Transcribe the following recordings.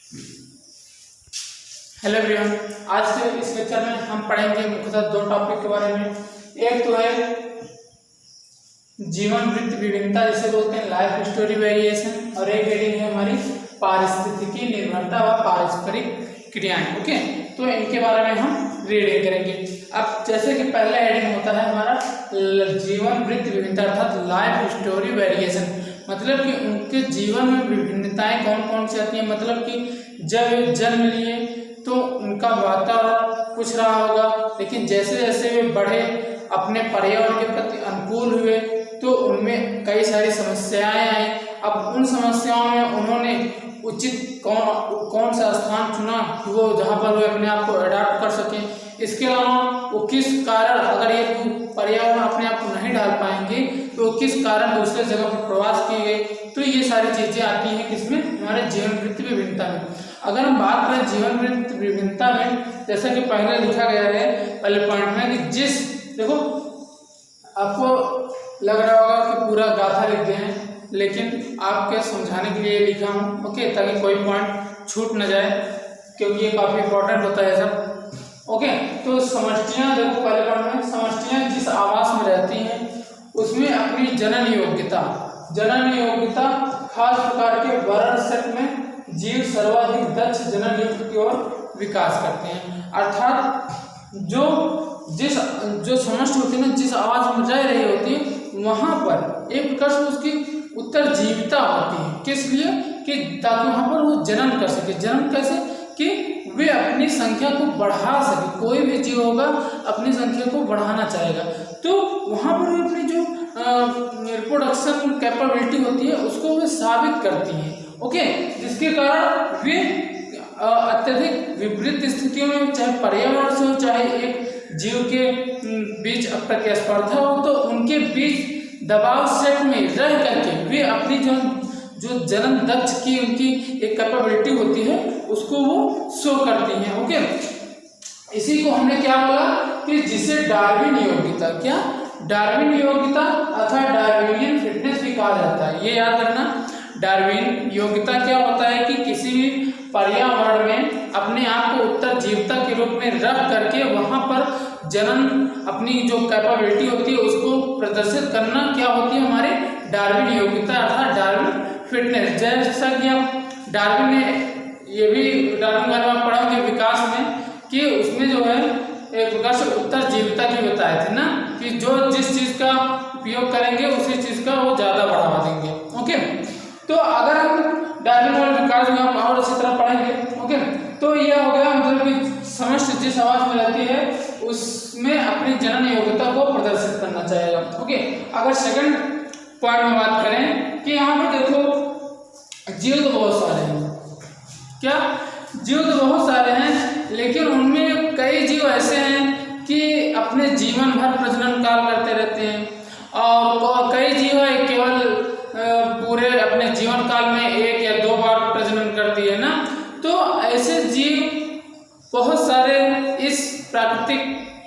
Hello everyone, आज के इस लेक्चर में हम पढ़ेंगे मुख्यतः दो टॉपिक के बारे में। एक तो है जीवन वृत्त विभिन्नता जिसे बोलते हैं लाइफ स्टोरी वेरिएशन, और एक हेडिंग है हमारी पारिस्थितिकी निर्भरता व पारस्परिक क्रियाएं। ओके, तो इनके बारे में हम रीडिंग करेंगे। अब जैसे कि पहला हेडिंग होता है हमारा जीवन वृत्त विभिन्नता अर्थात लाइफ स्टोरी वेरिएशन, मतलब कि उनके जीवन में विभिन्नताएं कौन कौन सी आती हैं। मतलब कि जब जन्म लिए तो उनका वातावरण कुछ रहा होगा, लेकिन जैसे जैसे वे बढ़े अपने पर्यावरण के प्रति अनुकूल हुए तो उनमें कई सारी समस्याएं आई। अब उन समस्याओं में उन्होंने उचित कौन सा स्थान चुना कि वो जहाँ पर वे अपने आप को अडॉप्ट कर सकें। इसके अलावा वो किस कारण, अगर ये पर्यावरण अपने आप को नहीं डाल पाएंगे तो किस कारण दूसरे जगह पर प्रवास किए गए। तो ये सारी चीजें आती हैं किसमें, हमारे जीवन वृत्त विभिन्नता में। अगर हम बात करें जीवन वृत्त विभिन्नता में, जैसा कि पहले लिखा गया है पहले पॉइंट में कि जिस, देखो आपको लग रहा होगा कि पूरा गाथा लिख दिए हैं, लेकिन आपके समझाने के लिए लिखा हूँ, ओके, ताकि कोई पॉइंट छूट न जाए, क्योंकि ये काफी इंपॉर्टेंट होता है सब। ओके, तो समष्टियाँ, देखो पहले पॉइंट में समष्टियाँ जिस आवास में रहती हैं उसमें अपनी जनन योग्यता खास प्रकार के वर्ण सेट में जीव सर्वाधिक दक्ष जनन युक्त की ओर विकास करते हैं। अर्थात जो समष्टि होती है ना, जिस आवाज में रह रही होती है वहां पर एक प्रकार से उसकी उत्तरजीविता होती है। किस लिए कि ताकि वहां पर वो जनन कर सके। जनन कैसे कि वे अपनी संख्या को बढ़ा सके। कोई भी जीव होगा अपनी संख्या को बढ़ाना चाहेगा, तो वहां पर अपनी जो रिप्रोडक्शन कैपेबिलिटी होती है उसको वे साबित करती है। ओके, जिसके कारण वे अत्यधिक विपरीत स्थितियों में, चाहे पर्यावरण से हो चाहे एक जीव के बीच प्रतिस्पर्धा हो, तो उनके बीच दबाव सेट में रह करके वे अपनी जो जनन दक्ष की उनकी एक कैपेबिलिटी होती है उसको वो शो करती हैं। ओके, इसी को हमने क्या बोला कि जिसे डार्विन योग्यता, क्या डार्विन योग्यता अथवा डार्विनियन फिटनेस भी कहा जाता है। ये याद रखना, डार्विन योग्यता क्या होता है कि किसी भी पर्यावरण में अपने आप को उत्तरजीविता के रूप में रख करके वहां पर जनन अपनी जो कैपेबिलिटी होती है उसको प्रदर्शित करना क्या होती है, हमारे डार्विन योग्यता अर्थात डार्विन फिटनेस। जैसा कि आप डार्विन ने ये भी डार्विन का आप पढ़ोगे विकास में कि उसमें जो है एक प्रकार से उत्तरजीविता की बताए थे ना, कि जो जिस चीज का उपयोग करेंगे उसी चीज का वो ज्यादा बढ़ावा देंगे। ओके, तो अगर हम डार्विन वाले विकास में हम और अच्छी तरह पढ़ेंगे, ओके, तो यह हो गया मतलब कि समष्टि जिस आवाज में रहती है उसमें अपनी जनन योग्यता को प्रदर्शित करना चाहेगा। ओके, अगर सेकंड पॉइंट में बात करें कि यहाँ पर देखो जीव तो बहुत सारे हैं, क्या जीव तो बहुत सारे हैं, लेकिन उनमें कई जीव ऐसे हैं कि अपने जीवन भर प्रजनन काल करते रहते हैं, और कई जीव है केवल पूरे अपने जीवन काल में 1 या 2 बार प्रजनन करती है ना। तो ऐसे जीव बहुत सारे इस प्राकृतिक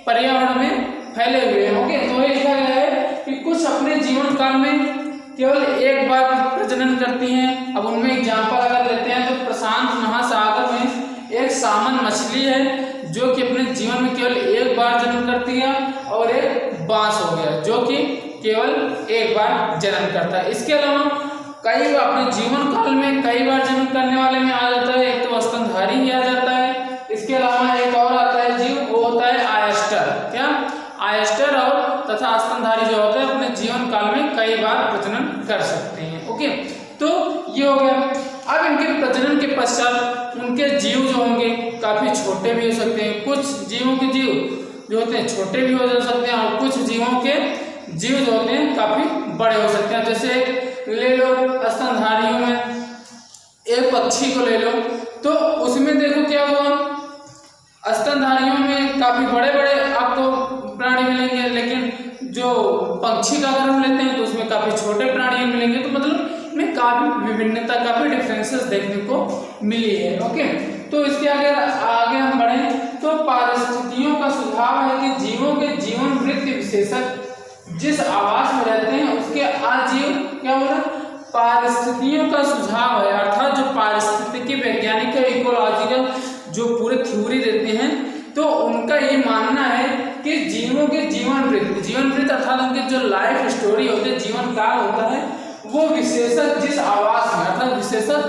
पर्यावरण में फैले हुए हैं। ओके, तो ये लिखा गया है कि कुछ अपने जीवन काल में केवल 1 बार प्रजनन करती हैं। अब उनमें एग्जाम्पल अगर लेते हैं तो प्रशांत महासागर में एक सामन मछली है जो कि अपने जीवन में केवल 1 बार जन्म करती है, और एक बांस हो गया जो कि केवल 1 बार जन्म करता है। इसके अलावा कई अपने जीवन काल में कई बार जन्म करने वाले में आ जाता है, एक तो स्तनधारी ही आ जाता है। इसके अलावा एक और आता है जीव, वो होता है आयस्टर। क्या आयस्टर और तथा स्तनधारी जो होते हैं अपने जीवन काल में कई बार प्रजनन कर सकते हैं। ओके, तो ये हो गया। अब इनके प्रजनन के पश्चात उनके जीव जो होंगे काफी छोटे भी हो सकते हैं। कुछ जीवों के जीव जो होते हैं छोटे भी हो सकते हैं, और कुछ जीवों के जीव जो होते हैं काफी बड़े हो सकते हैं। जैसे ले लो स्तनधारियों में एक पक्षी को ले लो, तो उसमें देखो क्या हुआ, स्तनधारियों में काफी बड़े बड़े आपको प्राणी मिलेंगे, लेकिन जो पक्षी का अगर हम लेते हैं तो उसमें काफी छोटे प्राणी मिलेंगे। तो मतलब में काफी विभिन्नता, काफी डिफरेंसेस देखने को मिली है। ओके, तो इसके आगे हम बढ़ें तो पारिस्थितियों का सुझाव है कि जीवों के जीवन वृत्त विशेषक जिस आवास में रहते हैं उसके आजीव क्या बोला, पारिस्थितियों का सुझाव है, अर्थात जो पारिस्थितिकी वैज्ञानिक इकोलॉजिकल जो पूरे थ्योरी देते हैं, तो उनका ये मानना है कि जीवों के जीवन वृत्त अर्थात उनके जो लाइफ स्टोरी होते हैं, जीवन काल होता है, वो विशेषक जिस आवास में अर्थात विशेषक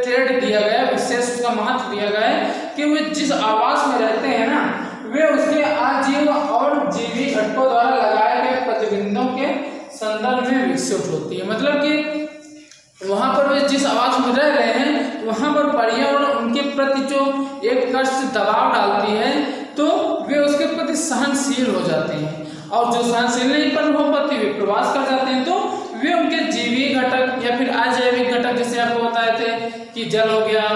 ट्रेड दिया गया, विशेष उसका महत्व दिया गया है कि वे जिस आवास में रहते हैं ना, वे उसके आजीव और जीवी घटकों द्वारा लगाए गए प्रतिबिंबों के संदर्भ में विकसित होती है। मतलब कि वहाँ पर वे जिस आवास में रह रहे हैं, वहाँ पर पर्यावरण उनके प्रति जो एक प्रकार से दबाव डालती है, तो वे उसके प्रति सहनशील हो जाते हैं, और जो सहनशील नहीं पर हो पाती वे प्रवास कर जाते हैं। तो वे उनके जीवी घटक या फिर अजैविक घटक, जैसे आपको बताए थे कि जल हो गया,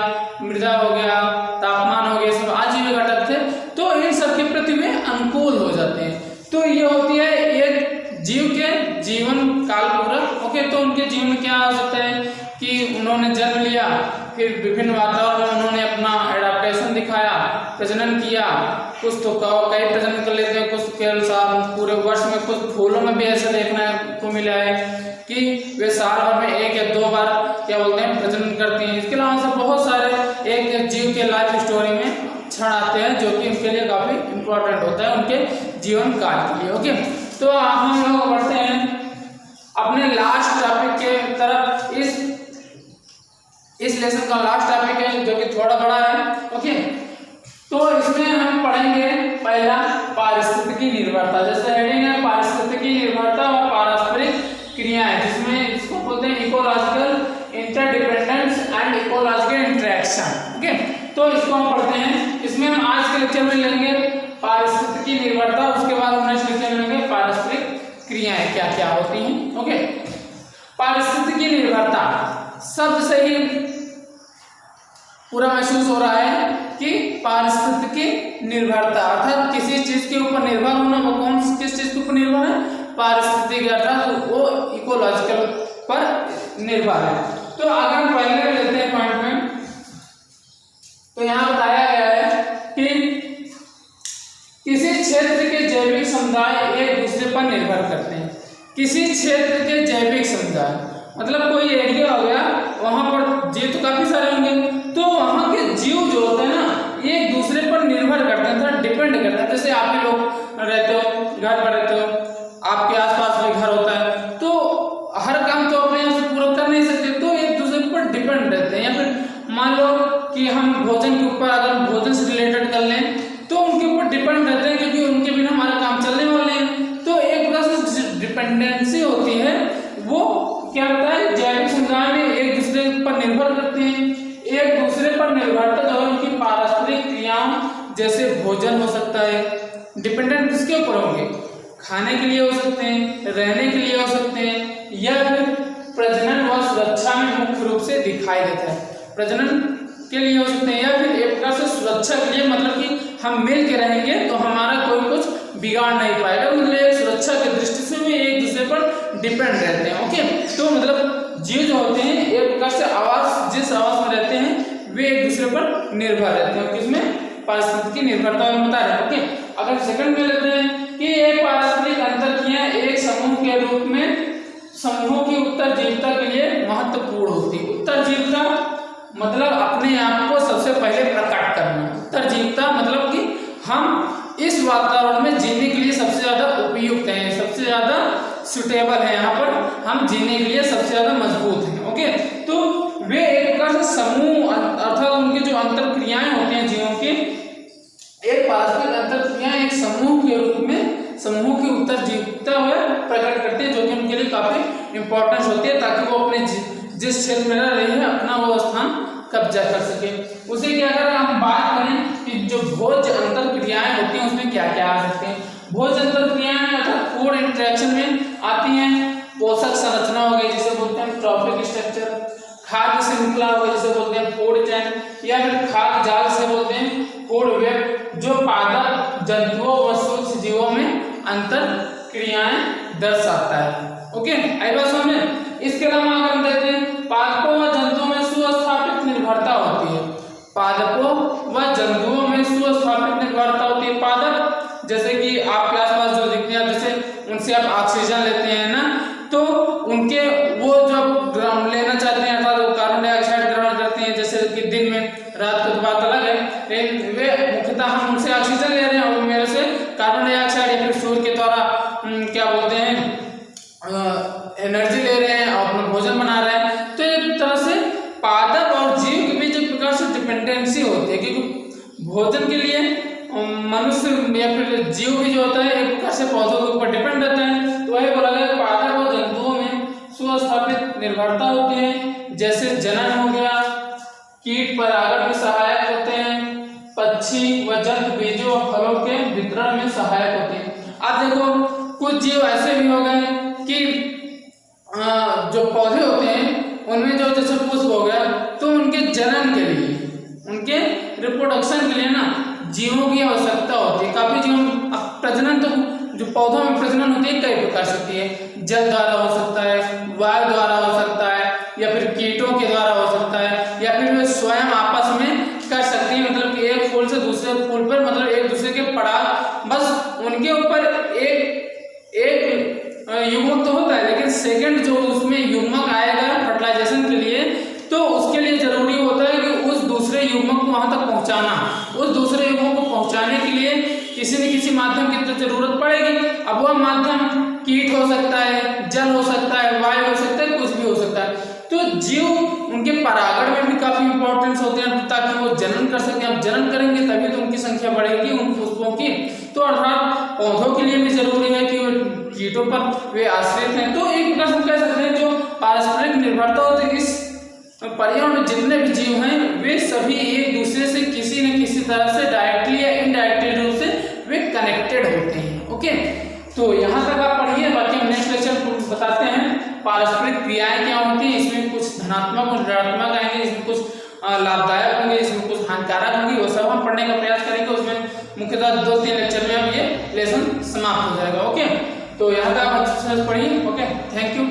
मृदा हो गया, तापमान हो गया, सब अजीव घटक थे, तो इन सब के प्रति वे अनुकूल हो जाते हैं। तो ये होती है एक जीव के जीवन काल पूरा। ओके, तो उनके जीवन में क्या हो सकता है कि उन्होंने जन्म लिया, फिर विभिन्न वातावरण में उन्होंने अपना एडाप्टेशन दिखाया, प्रजनन किया, कुछ तो कई प्रजनन कर लेते हैं, कुछ के अनुसार पूरे वर्ष में, कुछ फूलों में भी ऐसा देखने को मिला है कि वे साल भर में 1 या 2 बार क्या बोलते हैं प्रजनन करती हैं। इसके अलावा से बहुत सारे एक जीव के लाइफ स्टोरी में क्षण आते हैं जो कि उनके लिए काफ़ी इम्पोर्टेंट होता है उनके जीवन काल के लिए। ओके, तो हम लोग बढ़ते हैं अपने लास्ट टॉपिक के तरफ। इस लेसन का लास्ट टॉपिक है जो कि थोड़ा बड़ा है। ओके, तो इसमें हम पढ़ेंगे पहला पारिस्थितिकी निर्भरता, जैसे हेडिंग है पारिस्थितिकी निर्भरता और पारस्परिक क्रियाएं, जिसमें इसको बोलते हैं ecological interdependence and ecological interaction. Okay, तो इसको हम पढ़ते हैं। इसमें हम आज के लेक्चर में लेंगे पारिस्थितिकी निर्भरता, उसके बाद हम नेक्स्ट लेक्चर में लेंगे पारस्परिक क्रियाएं क्या क्या होती हैं। ओके, पारिस्थितिकी निर्भरता शब्द से ही पूरा महसूस हो रहा है कि पारिस्थितिकी निर्भरता अर्थात किसी चीज के ऊपर निर्भर होना। वो कौन किस चीज के ऊपर निर्भर है? पारिस्थितिकी अर्थात वो इकोलॉजिकल पर निर्भर है। तो अगर हम पहले लेते हैं पॉइंट में, तो यहाँ बताया गया है कि किसी क्षेत्र के जैविक समुदाय एक दूसरे पर निर्भर करते हैं। किसी क्षेत्र के जैविक समुदाय मतलब कोई एरिया हो गया, वहां पर जीव तो काफी सारे होंगे, तो वहां के जीव जो होते हैं ना, एक दूसरे पर निर्भर करते हैं, थोड़ा डिपेंड करते हैं। जैसे आप ही लोग रहते हो, घर पर रहते हो, आपके आसपास में घर होता है, तो हर काम तो अपने यहाँ से पूरा कर नहीं सकते, तो एक दूसरे पर डिपेंड रहते हैं। या फिर मान लो कि हम भोजन के ऊपर अगर भोजन से रिलेटेड कर लें, तो उनके ऊपर डिपेंड रहते हैं, क्योंकि उनके बिना हमारा काम चलने वाले हैं। तो एक तरह से डिपेंडेंसी होती है, वो क्या होता है जैविक समुदाय में एक दूसरे पर निर्भर करते हैं। एक दूसरे पर निर्भरता जो है उनकी पारस्परिक क्रियाओं जैसे भोजन हो सकता है, डिपेंडेंट किसके ऊपर होंगे? खाने के लिए हो सकते हैं, रहने के लिए हो सकते हैं, या फिर प्रजनन व सुरक्षा में मुख्य रूप से दिखाई देता है। प्रजनन के लिए हो सकते हैं, या फिर एक प्रकार से सुरक्षा के लिए, मतलब कि हम मिल के रहेंगे तो हमारा कोई कुछ बिगाड़ नहीं पाएगा, मतलब सुरक्षा की दृष्टि से भी एक दूसरे पर डिपेंड रहते हैं। ओके, तो मतलब जीव जो होते हैं एक प्रकार से आवास जिस आवास में रहते हैं वे एक दूसरे पर निर्भर रहते हैं। किसमें? पारिस्थितिकी निर्भरता में बता रहे हैं। ओके, अगर सेकंड में लेते हैं कि एक पारस्परिक अंतरक्रिया एक समूह के रूप में समूहों की उत्तरजीविता के लिए महत्वपूर्ण होती है। उत्तरजीविता मतलब अपने आप को सबसे पहले प्रकट करना। उत्तरजीविता मतलब कि हम इस वातावरण में जीने के लिए सबसे ज्यादा उपयुक्त हैं, सबसे ज्यादा सुटेबल है, यहाँ पर हम जीने के लिए सबसे ज्यादा मजबूत हैं। ओके, तो वे एक प्रकार से समूह अर्थात उनकी जो अंतरक्रियाएं होती हैं जीवों की, एक पारस्परिक अंतरक्रियाएं एक समूह के रूप में समूह की उत्तरजीविता प्रकट करती है, जो कि उनके लिए काफी इंपॉर्टेंस होती है, ताकि वो अपने जिस क्षेत्र में रह रही है अपना वो स्थान कब्जा कर सके। उसे क्या अगर हम बात करें कि जो भोज्य अंतरक्रियाएं होती हैं उसमें क्या क्या आ सकते हैं? भोज्य अंतरक्रियाएं अर्थात फूड इंटरेक्शन में आती हैं पोषक संरचना हो गई जिसे बोलते हैं ट्रॉफिक स्ट्रक्चर, खाद्य श्रृंखला हो गई जिसे बोलते हैं फूड चेन, या फिर खाद्य जाल से बोलते हैं फूड वेब, जो पादप जंतुओं व सूक्ष्म जीवों में अंतर क्रियाएं दर्शाता है। ओके, आई बात समझ में? इसके अलावा अगर हम देखते हैं पादपों व जंतुओं में सुस्थापित निर्भरता होती है। पादपों व जंतुओं में सुस्थापित निर्भरता होती है। पादप जैसे कि आपके आसपास जो दिखते हैं, जैसे उनसे आप ऑक्सीजन लेते हैं ना, तो उनके वो जब लेना चाहते हैं अर्थात कार्बन डाइऑक्साइड ग्रहण करते हैं, जैसे कि दिन में रात को तो बात अलग है, लेकिन वे मुख्यतः हम उनसे ऑक्सीजन ले रहे हैं और मेरे से कार्बन डाइऑक्साइड या फिर सूर्य के द्वारा क्या बोलते हैं एनर्जी ले रहे हैं और अपना भोजन बना रहे हैं। तो एक तरह से पादप और जीव के बीच एक प्रकार से डिपेंडेंसी होती है, क्योंकि भोजन के लिए मनुष्य या फिर जीव भी जो होता है एक प्रकार से पौधों के ऊपर डिपेंड रहता है। तो वही बोला गया पादप और जंतुओं में सुस्थापित निर्भरता होती है, जैसे जनन हो गया, कीट परागण में सहायक होते हैं, पक्षी व जंतु बीजों और फलों के वितरण में सहायक होते हैं। अब देखो कुछ जीव ऐसे भी हो गए कि जो पौधे होते हैं उनमें जो जैसे पुष्प हो गया, तो उनके जनन के लिए, उनके रिप्रोडक्शन के लिए ना जीवों की आवश्यकता होती है। काफी जीव प्रजनन, तो जो पौधों में प्रजनन होती है कई प्रकार से होती है, जल द्वारा हो सकता है, वायु द्वारा हो सकता है, या फिर कीटों के द्वारा हो सकता है, या फिर वे स्वयं आपस में कर सकती है। मतलब कि एक फूल से दूसरे फूल पर, मतलब एक दूसरे के पड़ाव, बस उनके ऊपर एक युग्मक तो होता है, लेकिन सेकंड जो उसमें युग्मक आएगा फर्टिलाइजेशन के लिए, तो उसके लिए जरूरी होता है कि उस दूसरे युग्मक को वहां तक पहुंचाना। उस दूसरे युग्मक को पहुंचाने के लिए किसी न किसी माध्यम की तो जरूरत पड़ेगी। अब वह माध्यम कीट हो सकता है, जल हो सकता है, वायु हो सकता है, कुछ भी हो सकता है। तो जीव उनके परागण में भी काफी इंपॉर्टेंस होते हैं, ताकि वो जनन कर सकें। अब जनन करेंगे तभी तो उनकी संख्या बढ़ेगी उन पुष्पों की। तो अर्थात पौधों के लिए भी जरूरी है कि कीटों पर वे आश्रित हैं। तो एक प्रकार से कह सकते हैं जो पारस्परिक निर्भरता होती है, इस पर्यावरण में जितने भी जीव हैं वे सभी एक दूसरे से किसी न किसी तरह से डायरेक्टली या इनडायरेक्टली रूप से वे कनेक्टेड होते हैं। ओके, तो यहाँ तक आप पढ़िए, बाकी हम नेक्स्ट लेक्चर बताते हैं पारस्परिक क्रियाएं क्या होती हैं। इसमें कुछ धनात्मक और ऋणात्मक आएंगे, इसमें कुछ लाभदायक होंगे, इसमें कुछ हानिकारक होंगे, वो सब हम पढ़ने का प्रयास करेंगे। उसमें मुख्यतः 2-3 लेक्चर में अब ये लेसन समाप्त हो जाएगा। ओके, तो यहाँ तक आप अच्छे से पढ़िए। Okay, thank you.